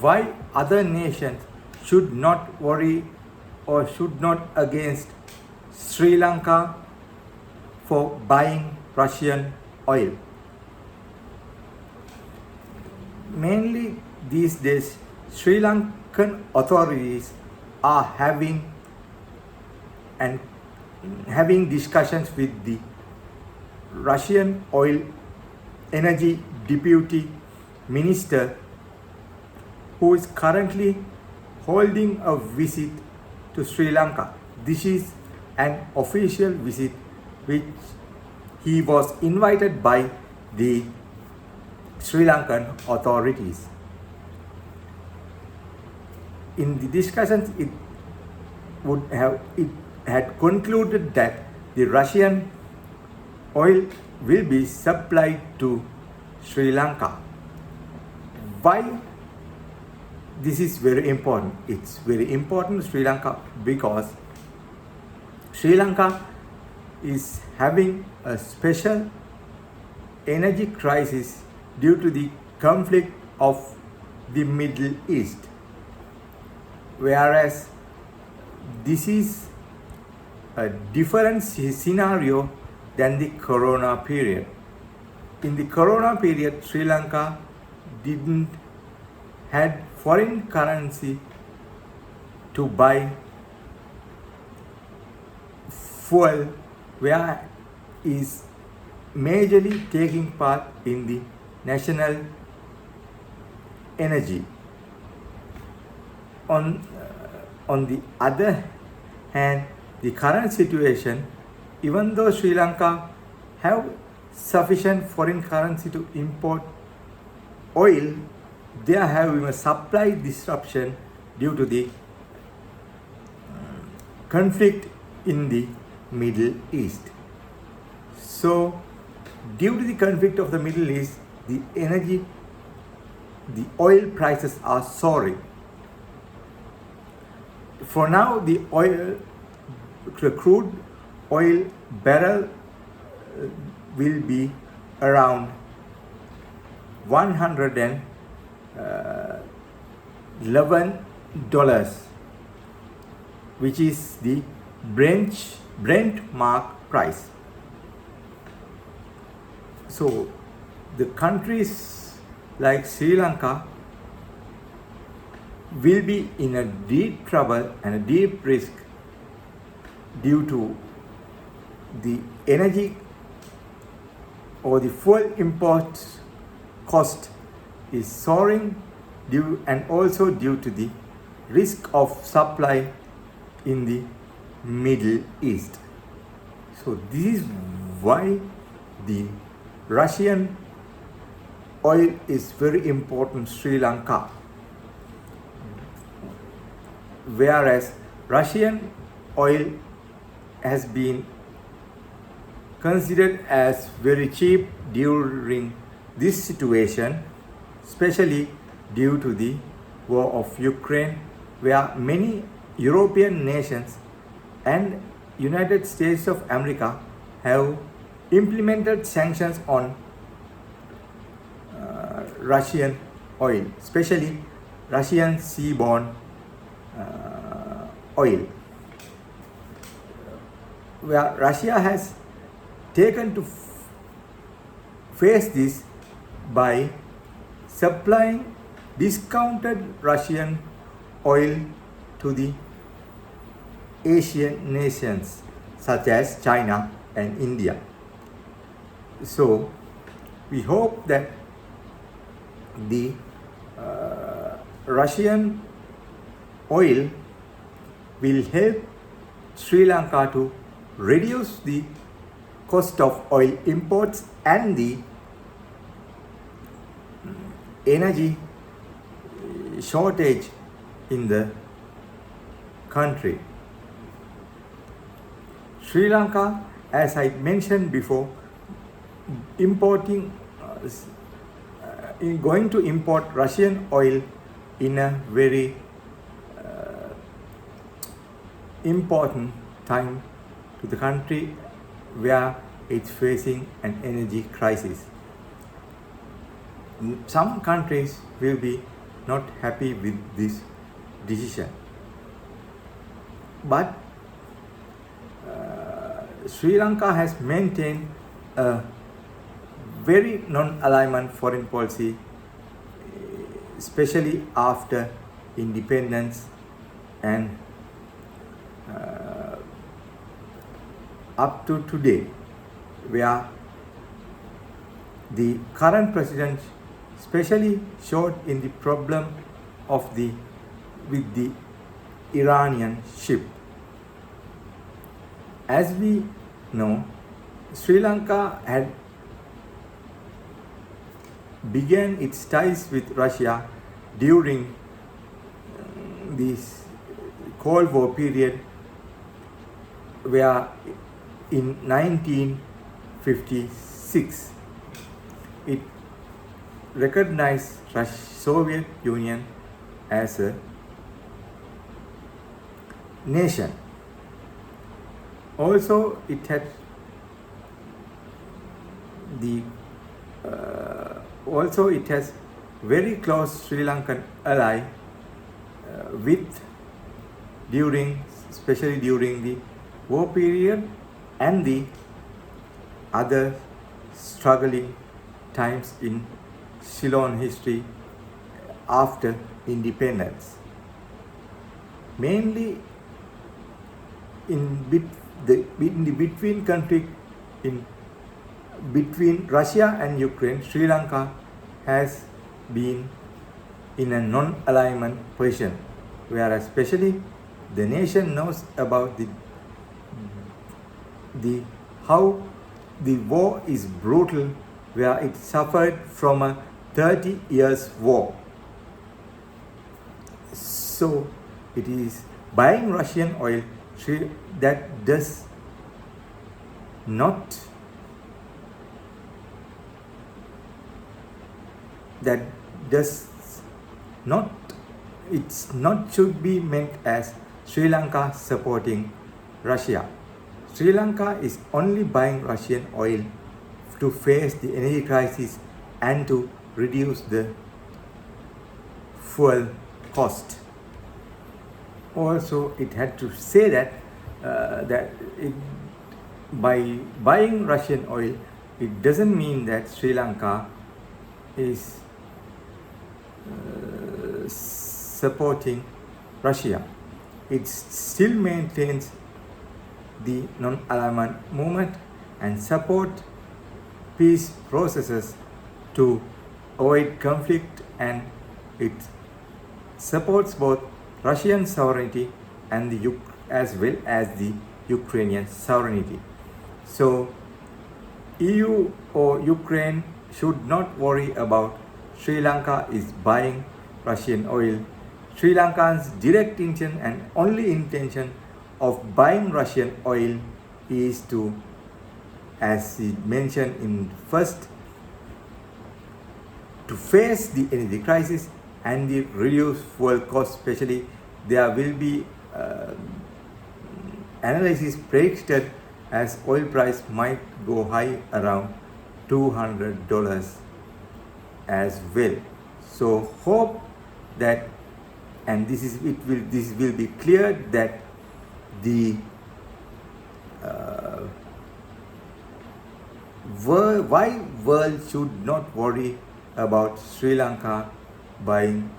why other nations should not worry or should not against Sri Lanka for buying Russian oil. Mainly these days, Sri Lankan authorities are having discussions with the Russian oil energy deputy minister, who is currently holding a visit to Sri Lanka. This is an official visit which he was invited by the Sri Lankan authorities. In the discussions, it had concluded that the Russian oil will be supplied to Sri Lanka. Why this is very important? It's very important to Sri Lanka because Sri Lanka is having a special energy crisis due to the conflict of the Middle East. Whereas this is a different scenario than the Corona period. In the Corona period, Sri Lanka didn't had foreign currency to buy fuel, where is majorly taking part in the national energy. On the other hand, the current situation, even though Sri Lanka have sufficient foreign currency to import oil, they are having a supply disruption due to the conflict in the Middle East. So, due to the conflict of the Middle East, the oil prices are soaring. For now, the crude oil barrel will be around $111, which is the Brent mark price. So the countries like Sri Lanka will be in a deep trouble and a deep risk due to the energy or the fuel import cost is soaring and also due to the risk of supply in the Middle East. So this is why the Russian oil is very important to Sri Lanka. Whereas Russian oil has been considered as very cheap during this situation, especially due to the war of Ukraine, where many European nations and United States of America have implemented sanctions on Russian oil, especially Russian seaborne oil, where Russia has taken to face this by supplying discounted Russian oil to the Asian nations such as China and India. So we hope that the Russian oil will help Sri Lanka to reduce the cost of oil imports and the energy shortage in the country. Sri Lanka, as I mentioned before, going to import Russian oil in a very important time to the country where it's facing an energy crisis. Some countries will be not happy with this decision. But Sri Lanka has maintained a very non-alignment foreign policy, especially after independence and up to today, where the current president especially showed in the problem of with the Iranian ship. As we know, Sri Lanka had began its ties with Russia during this Cold War period, where in 1956 it recognized Soviet Union as a nation. Also, it had it has very close Sri Lankan ally especially during the war period and the other struggling times in Ceylon history after independence. Mainly in the between conflict between Russia and Ukraine, Sri Lanka has been in a non-alignment position, where especially the nation knows about how the war is brutal, where it suffered from a 30 years war. So it is buying Russian oil that does not should be meant as Sri Lanka supporting Russia. Sri Lanka is only buying Russian oil to face the energy crisis and to reduce the fuel cost. Also, it had to say that by buying Russian oil, it doesn't mean that Sri Lanka is supporting Russia. It still maintains the non-alignment movement and support peace processes to avoid conflict, and it supports both Russian sovereignty and as well as the Ukrainian sovereignty. So EU or Ukraine should not worry about Sri Lanka is buying Russian oil. Sri Lanka's direct intention and only intention of buying Russian oil is to, as he mentioned in first, to face the energy crisis and the reduced fuel cost. Especially, there will be analysis predicted as oil price might go high around $200 as well. So hope that, and this will be clear that the world should not worry about Sri Lanka buying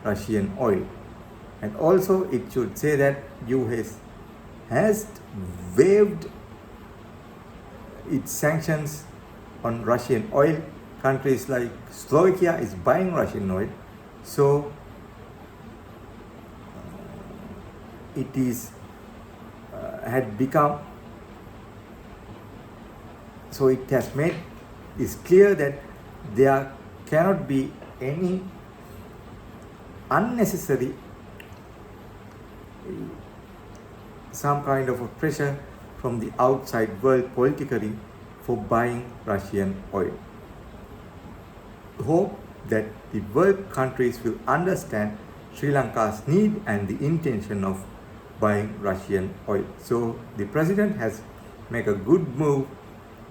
Russian oil. And also it should say that US has waived its sanctions on Russian oil. Countries like Slovakia is buying Russian oil. So it is had become, so it has made is clear that there cannot be any unnecessary some kind of a pressure from the outside world politically for buying Russian oil. Hope that the world countries will understand Sri Lanka's need and the intention of buying Russian oil. So the president has made a good move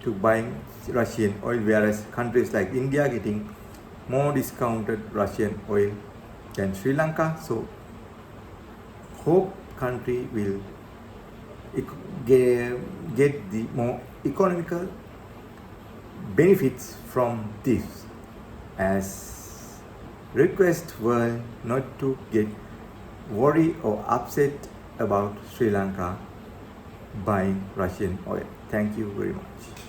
to buying Russian oil, whereas countries like India getting more discounted Russian oil than Sri Lanka. So hope country will get the more economical benefits from this, as request world not to get worried or upset about Sri Lanka buying Russian oil. Thank you very much.